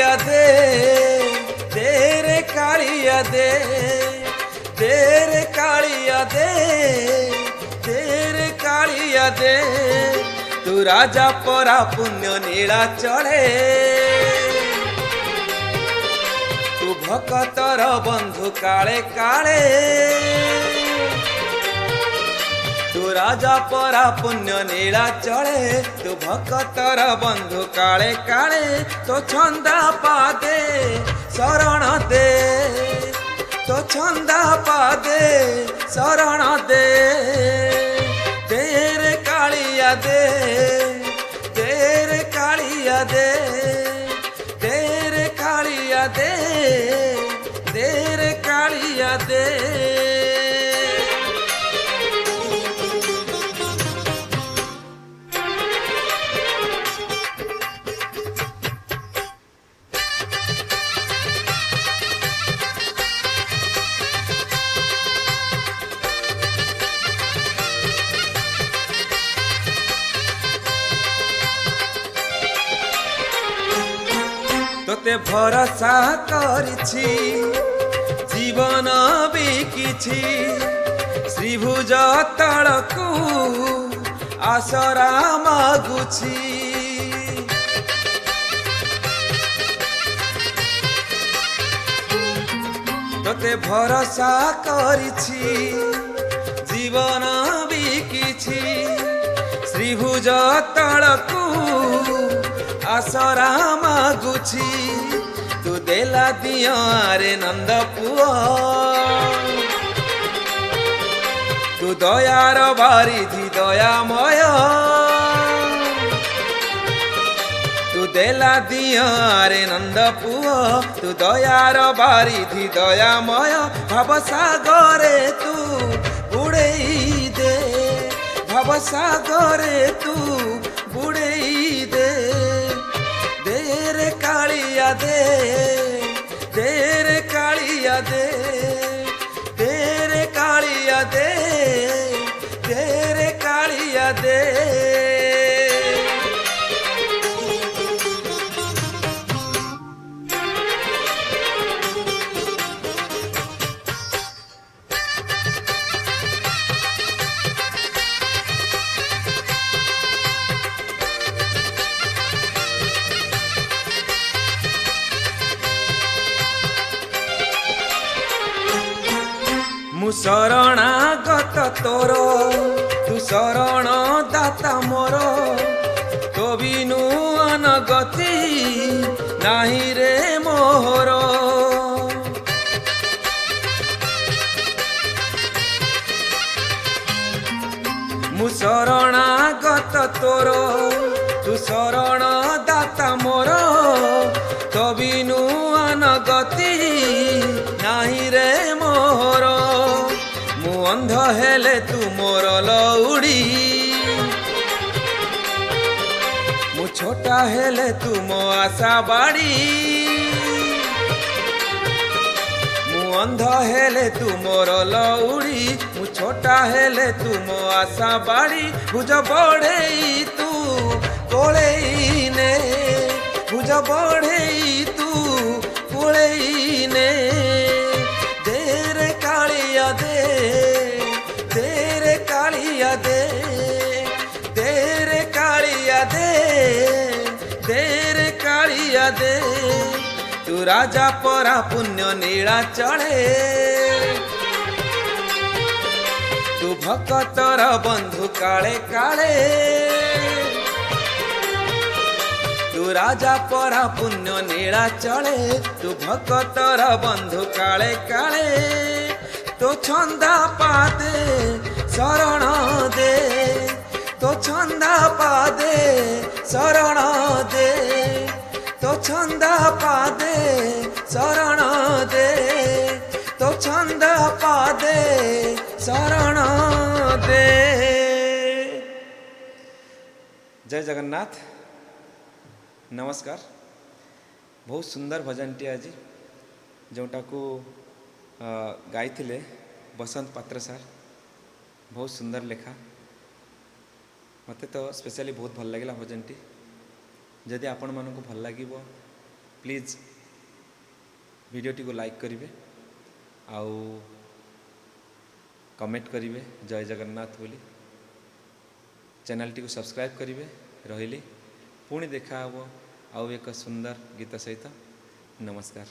कालिया दे तेरे कालिया दे तेरे कालिया दे तेरे कालिया दे तू राजा परा पुण्य नीला चढ़े तू भक्तर बंधु काले काले तू राजा परा पुण्य नीला चढ़े तू भक्तर बंधु काले काले तो छंदा पादे शरण दे तो छंदा पादे शरण दे तेरे कालिया दे तेरे कालिया दे तेरे कालिया दे तेरे कालिया दे तोते भरोसा करिछि जीवन बिकिछि श्रीभुज तळकु आसरा मागुछि तोते भरोसा करिछि जीवन बिकिछि श्रीभुज तळकु आसरा मागुछि तू देला दिया रे नंद पुआ तू दयार बारिधि दयामय तू देला दिया रे नंद पुआ तू दयार बारिधि दयामय भवसागरे तू बुड़ेई दे भवसागरे तू बुड़ेई दे तेरे कालिया दे तेरे कालिया दे तेरे कालिया दे तेरे कालिया दे मु शरणागत तोर तू शरण दाता मोर तो बिनु अनगति नाही रे मोहर मु शरणागत तोर तू शरण दाता मोर तो बिनु अनगति नाही रे मोहर मु अंध हेले तू मोर लौड़ी मु छोटा हेले तू मो आशा बाड़ी मु अंध हेले तू मोर लौड़ी मु छोटा हेले तू मो आशा बाड़ी भुज बढ़ेई तू कोलेई ने भुज बढ़ेई तू कोलेई ने तेरे कालिया दे तेरे कालिया दे तेरे कालिया दे तेरे कालिया दे तू राजा परा पुण्य नीला चढ़े तू भक्तर बंधु काले काले तू राजा परा पुण्य नीला चढ़े तू भक्तर बंधु काले काले तो छंदा पादे शरण दे तो छंदा पादे शरण दे तो छंदा पादे शरण दे तो छंदा पादे शरण दे। जय जगन्नाथ। नमस्कार। बहुत सुंदर भजनटी आज जोटा को गाई बसंत पात्र सार। बहुत सुंदर लेखा मते तो स्पेशली बहुत भल लगे भजनटी। जदि आपण मानक भल लगे प्लीज वीडियोटी को लाइक करेंगे आउ कमेंट करेंगे जय जगन्नाथ बोली चैनल टी को सब्सक्राइब करेंगे रही पुणी देखा आउ एक सुंदर गीत सहित नमस्कार।